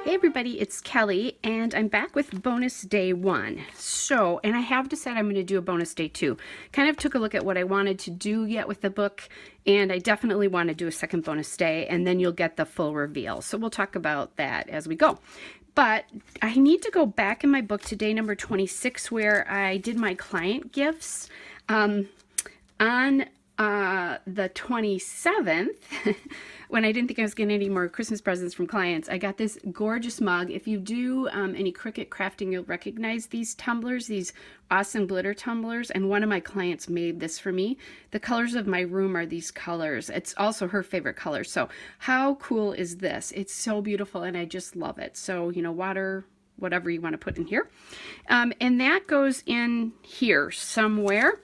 Hey everybody, it's Kelly, and I'm back with bonus day 1. So, and I have decided I'm going to do a bonus day 2. Kind of took a look at what I wanted to do yet with the book, and I definitely want to do a second bonus day, and then you'll get the full reveal. So we'll talk about that as we go. But I need to go back in my book to day number 26 where I did my client gifts. On the 27th, when I didn't think I was getting any more Christmas presents from clients, I got this gorgeous mug. If you do any Cricut crafting, you'll recognize these tumblers, these awesome glitter tumblers, and one of my clients made this for me. The colors of my room are these colors. It's also her favorite color. So how cool is this? It's so beautiful, and I just love it. So, you know, water, whatever you want to put in here. And that goes in here somewhere.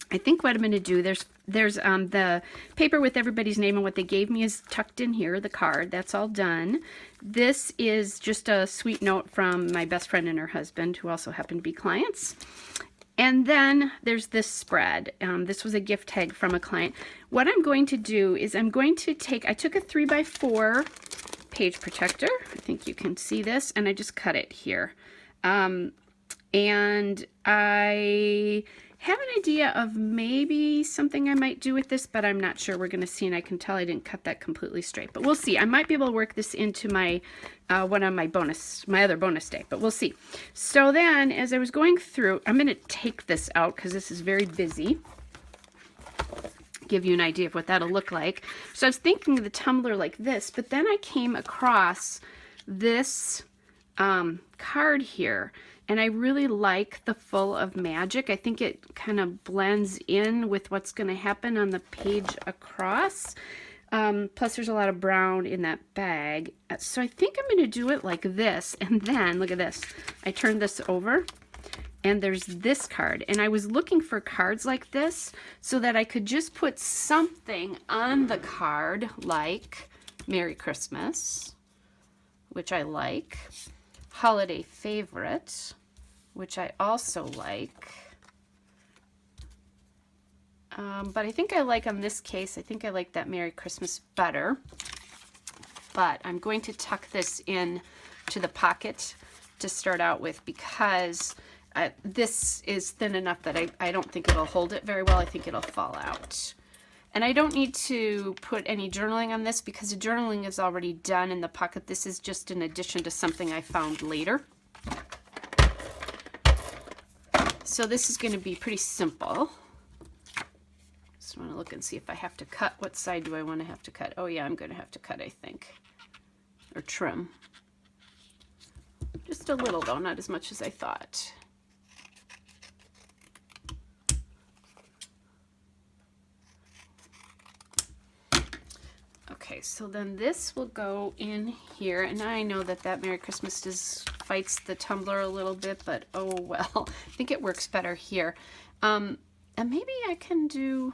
I think what I'm going to do, there's the paper with everybody's name and what they gave me is tucked in here, the card. That's all done. This is just a sweet note from my best friend and her husband, who also happen to be clients. And then there's this spread. This was a gift tag from a client. What I'm going to do is I'm going to I took a 3x4 page protector. I think you can see this, and I just cut it here. And I have an idea of maybe something I might do with this, but I'm not sure. We're going to see, and I can tell I didn't cut that completely straight, but we'll see. I might be able to work this into my one of my other bonus day, but we'll see. So then, as I was going through, I'm going to take this out because this is very busy. Give you an idea of what that'll look like. So I was thinking of the tumbler like this, but then I came across this card here. And I really like the Full of Magic. I think it kind of blends in with what's going to happen on the page across. Plus there's a lot of brown in that bag. So I think I'm going to do it like this. And then, look at this. I turned this over, and there's this card. And I was looking for cards like this so that I could just put something on the card like Merry Christmas, which I like. Holiday Favorite, which I also like. But I think I like, on this case, I think I like that Merry Christmas better. But I'm going to tuck this in to the pocket to start out with, because this is thin enough that I don't think it'll hold it very well. I think it'll fall out. And I don't need to put any journaling on this because the journaling is already done in the pocket. This is just an addition to something I found later. So this is going to be pretty simple. Just want to look and see if I have to cut. What side do I want to have to cut? Oh yeah, I'm going to have to cut, I think. Or trim. Just a little though, not as much as I thought. Okay, so then this will go in here, and I know that Merry Christmas fights the tumbler a little bit, but oh well. I think it works better here. And maybe I can do,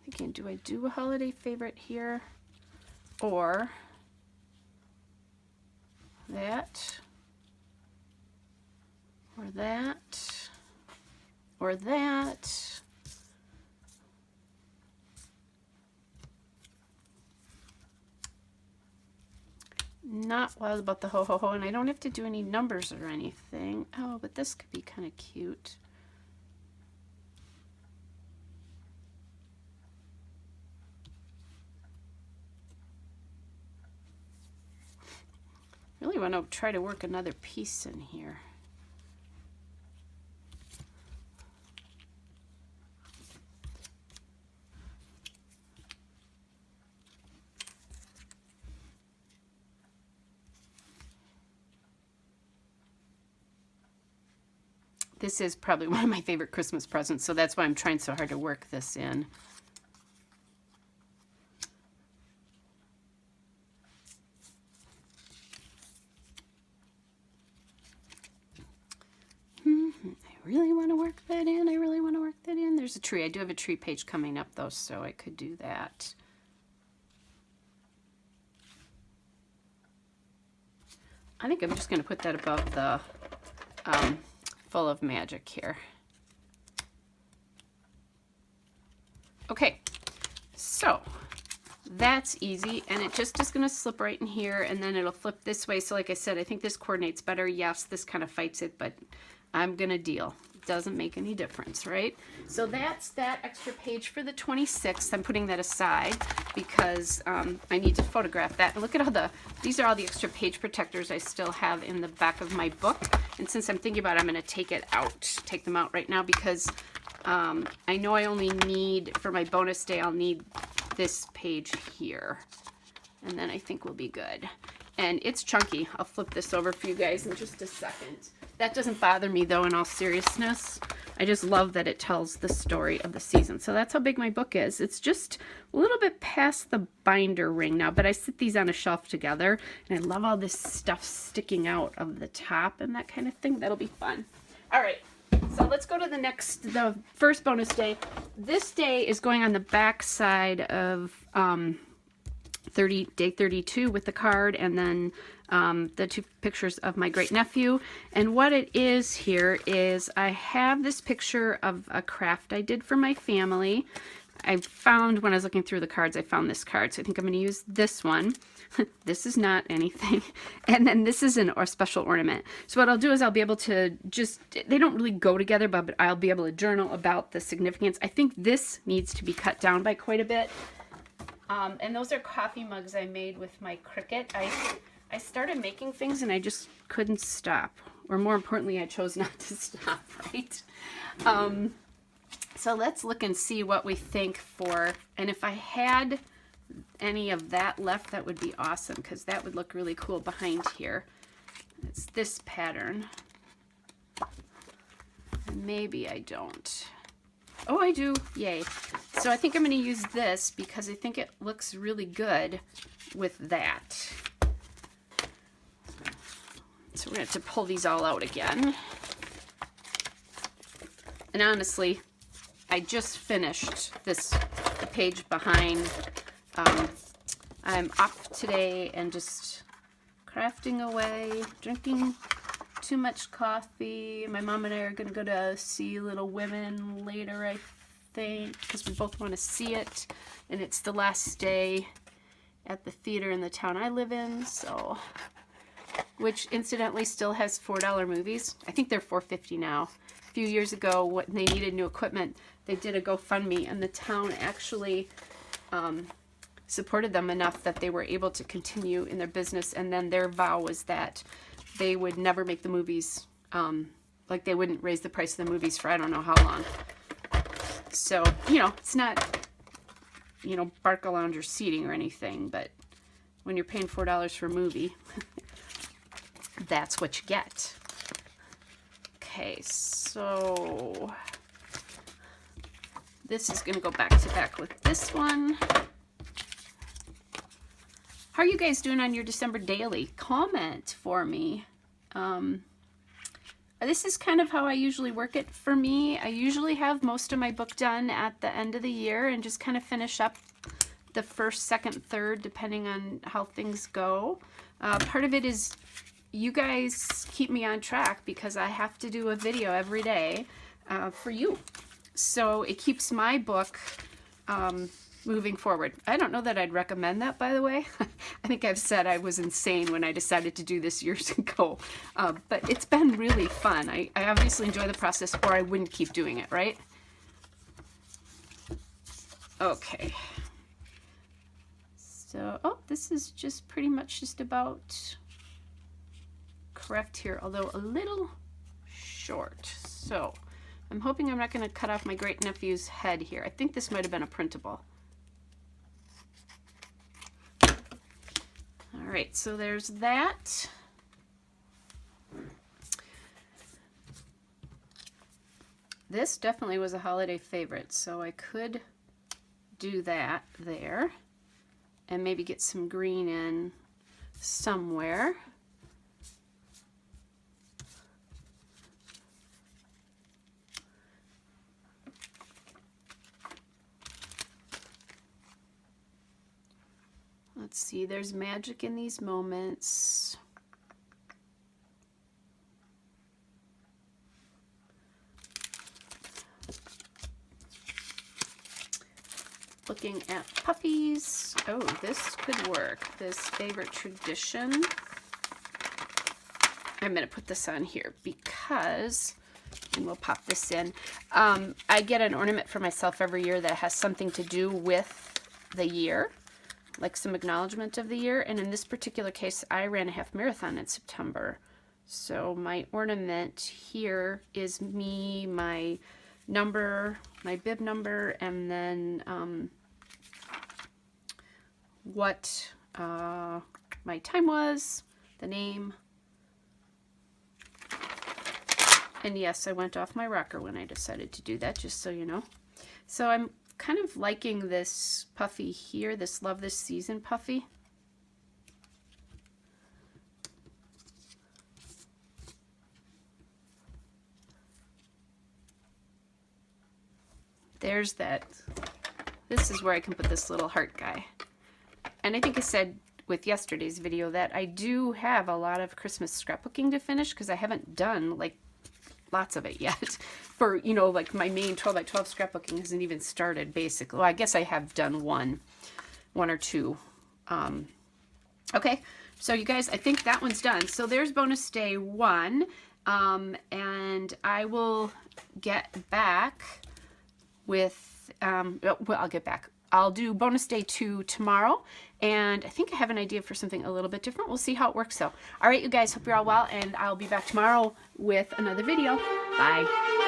thinking, do I do a holiday favorite here? Or that? Or that? Or that? Not wild about the ho ho ho, and I don't have to do any numbers or anything. Oh, but this could be kind of cute. Really want to try to work another piece in here. This is probably one of my favorite Christmas presents, so that's why I'm trying so hard to work this in. I really want to work that in. I really want to work that in. There's a tree. I do have a tree page coming up, though, so I could do that. I think I'm just going to put that above the Full of Magic here. Okay, so that's easy, and it just is going to slip right in here, and then it'll flip this way. So like I said, I think this coordinates better. Yes, this kind of fights it, but I'm going to deal. Doesn't make any difference, right? So that's that extra page for the 26th. I'm putting that aside because I need to photograph that. And look at all these are all the extra page protectors I still have in the back of my book. And since I'm thinking about it, I'm going to take them out right now because I know I only need, for my bonus day, I'll need this page here. And then I think we'll be good. And it's chunky. I'll flip this over for you guys in just a second. That doesn't bother me though, in all seriousness. I just love that it tells the story of the season. So that's how big my book is. It's just a little bit past the binder ring now, but I sit these on a shelf together, and I love all this stuff sticking out of the top and that kind of thing. That'll be fun. All right, so let's go to the first bonus day. This day is going on the back side of day 32 with the card, and then the two pictures of my great nephew. And what it is here is I have this picture of a craft I did for my family. I found, when I was looking through the cards, I found this card, so I think I'm going to use this one. This is not anything. And then this is a special ornament. So what I'll do is I'll be able to they don't really go together, but I'll be able to journal about the significance. I think this needs to be cut down by quite a bit. And those are coffee mugs I made with my Cricut. I started making things and I just couldn't stop. Or more importantly, I chose not to stop, right? So let's look and see what we think for, and if I had any of that left, that would be awesome, because that would look really cool behind here. It's this pattern. Maybe I don't. Oh, I do. Yay. So I think I'm going to use this because I think it looks really good with that. So we're going to have to pull these all out again. And honestly, I just finished the page behind. I'm off today and just crafting away, drinking too much coffee. My mom and I are going to go to see Little Women later, I think, because we both want to see it. And it's the last day at the theater in the town I live in, so, which incidentally still has $4 movies. I think they're $4.50 now. A few years ago, when they needed new equipment, they did a GoFundMe, and the town actually supported them enough that they were able to continue in their business. And then their vow was that they would never make the movies, like they wouldn't raise the price of the movies for I don't know how long. So, you know, it's not, you know, Barca Lounger seating or anything, but when you're paying $4 for a movie, that's what you get. Okay, so this is going to go back to back with this one. How are you guys doing on your December daily? Comment for me. This is kind of how I usually work it for me. I usually have most of my book done at the end of the year and just kind of finish up the first, second, third, depending on how things go. Part of it is you guys keep me on track because I have to do a video every day for you. So it keeps my book moving forward. I don't know that I'd recommend that, by the way. I think I've said I was insane when I decided to do this years ago. But it's been really fun. I obviously enjoy the process, or I wouldn't keep doing it, right? Okay. So, oh, this is just pretty much just about correct here, although a little short. So, I'm hoping I'm not going to cut off my great nephew's head here. I think this might have been a printable. All right, so there's that. This definitely was a holiday favorite, so I could do that there and maybe get some green in somewhere. Let's see, there's magic in these moments. looking at puffies. Oh, this could work. This favorite tradition. I'm going to put this on here because, and we'll pop this in. I get an ornament for myself every year that has something to do with the year, like some acknowledgement of the year. And in this particular case, I ran a half marathon in September. So my ornament here is me, my number, my bib number, and then what my time was, the name. And yes, I went off my rocker when I decided to do that, just so you know. So I'm kind of liking this puffy here, this Love This Season puffy. There's that. This is where I can put this little heart guy. And I think I said with yesterday's video that I do have a lot of Christmas scrapbooking to finish because I haven't done like lots of it yet. For, you know, like my main 12 by 12 scrapbooking hasn't even started basically. Well, I guess I have done one or two. Okay, so you guys, I think that one's done. So there's bonus day 1. And I will get back with, well, I'll get back. I'll do bonus day 2 tomorrow, and I think I have an idea for something a little bit different. We'll see how it works though. All right, you guys, hope you're all well, and I'll be back tomorrow with another video. Bye.